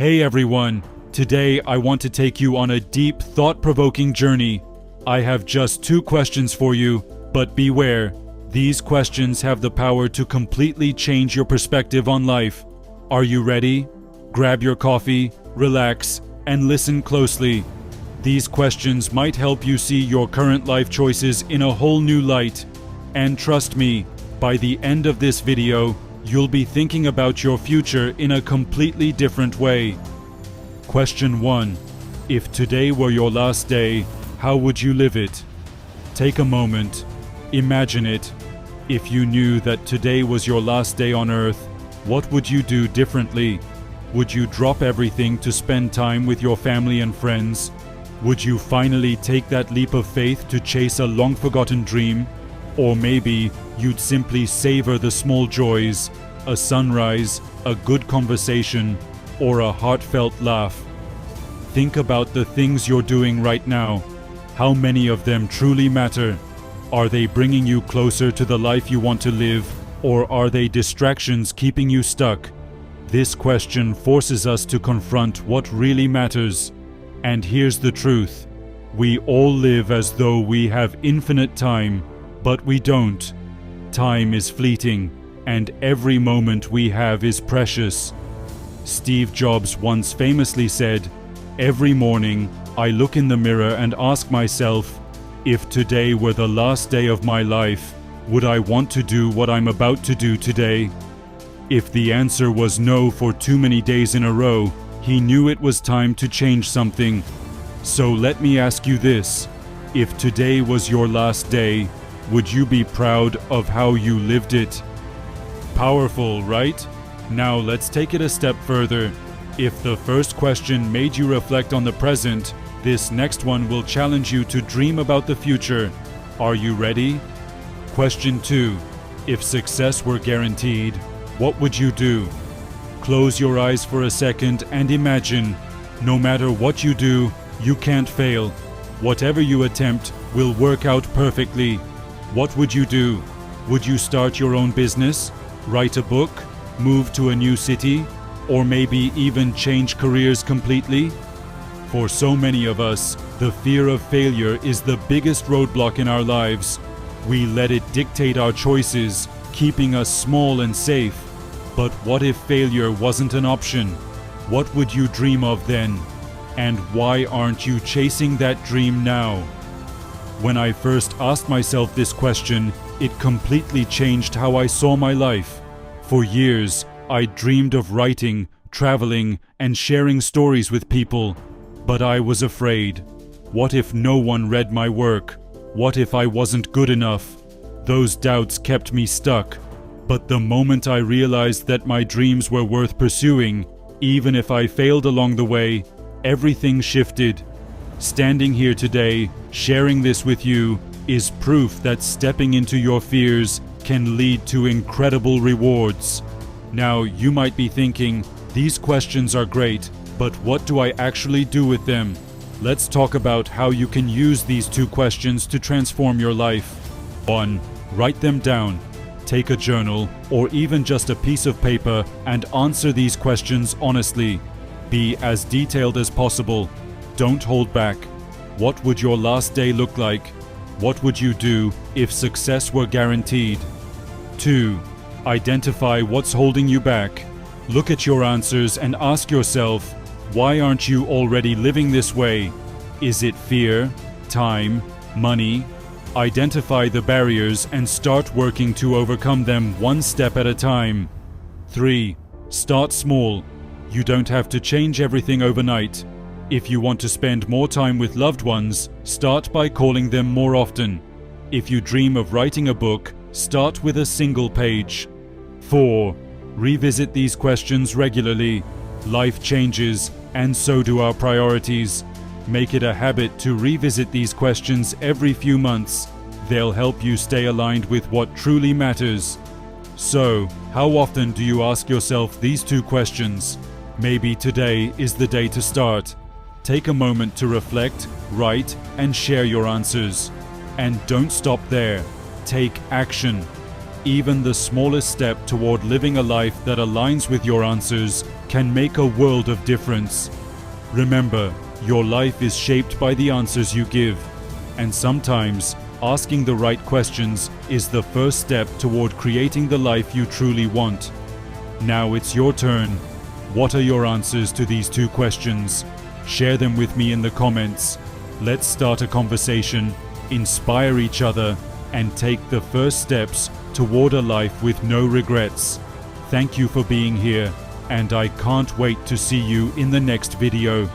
Hey everyone, today I want to take you on a deep, thought-provoking journey. I have just 2 questions for you, but beware, these questions have the power to completely change your perspective on life. Are you ready? Grab your coffee, relax, and listen closely. These questions might help you see your current life choices in a whole new light. And trust me, by the end of this video, you'll be thinking about your future in a completely different way. Question 1. If today were your last day, how would you live it? Take a moment. Imagine it. If you knew that today was your last day on Earth, what would you do differently? Would you drop everything to spend time with your family and friends? Would you finally take that leap of faith to chase a long-forgotten dream? Or maybe you'd simply savor the small joys, a sunrise, a good conversation, or a heartfelt laugh. Think about the things you're doing right now. How many of them truly matter? Are they bringing you closer to the life you want to live, or are they distractions keeping you stuck? This question forces us to confront what really matters. And here's the truth. We all live as though we have infinite time, but we don't. Time is fleeting, and every moment we have is precious. Steve Jobs once famously said, "Every morning, I look in the mirror and ask myself, if today were the last day of my life, would I want to do what I'm about to do today?" If the answer was no for too many days in a row, he knew it was time to change something. So let me ask you this. If today was your last day, would you be proud of how you lived it? Powerful, right? Now let's take it a step further. If the first question made you reflect on the present, this next one will challenge you to dream about the future. Are you ready? Question 2. If success were guaranteed, what would you do? Close your eyes for a second and imagine, no matter what you do, you can't fail. Whatever you attempt will work out perfectly. What would you do? Would you start your own business, write a book, move to a new city, or maybe even change careers completely? For so many of us, the fear of failure is the biggest roadblock in our lives. We let it dictate our choices, keeping us small and safe. But what if failure wasn't an option? What would you dream of then? And why aren't you chasing that dream now? When I first asked myself this question, it completely changed how I saw my life. For years, I dreamed of writing, traveling, and sharing stories with people. But I was afraid. What if no one read my work? What if I wasn't good enough? Those doubts kept me stuck. But the moment I realized that my dreams were worth pursuing, even if I failed along the way, everything shifted. Standing here today, sharing this with you, is proof that stepping into your fears can lead to incredible rewards. Now, you might be thinking, these questions are great, but what do I actually do with them? Let's talk about how you can use these 2 questions to transform your life. 1. Write them down. Take a journal, or even just a piece of paper, and answer these questions honestly. Be as detailed as possible. Don't hold back. What would your last day look like? What would you do if success were guaranteed? 2. Identify what's holding you back. Look at your answers and ask yourself, why aren't you already living this way? Is it fear, time, money? Identify the barriers and start working to overcome them one step at a time. 3. Start small. You don't have to change everything overnight. If you want to spend more time with loved ones, start by calling them more often. If you dream of writing a book, start with a single page. 4. Revisit these questions regularly. Life changes, and so do our priorities. Make it a habit to revisit these questions every few months. They'll help you stay aligned with what truly matters. So, how often do you ask yourself these 2 questions? Maybe today is the day to start. Take a moment to reflect, write, and share your answers. And don't stop there. Take action. Even the smallest step toward living a life that aligns with your answers can make a world of difference. Remember, your life is shaped by the answers you give, and sometimes asking the right questions is the first step toward creating the life you truly want. Now it's your turn. What are your answers to these 2 questions? Share them with me in the comments. Let's start a conversation, inspire each other, and take the first steps toward a life with no regrets. Thank you for being here, and I can't wait to see you in the next video.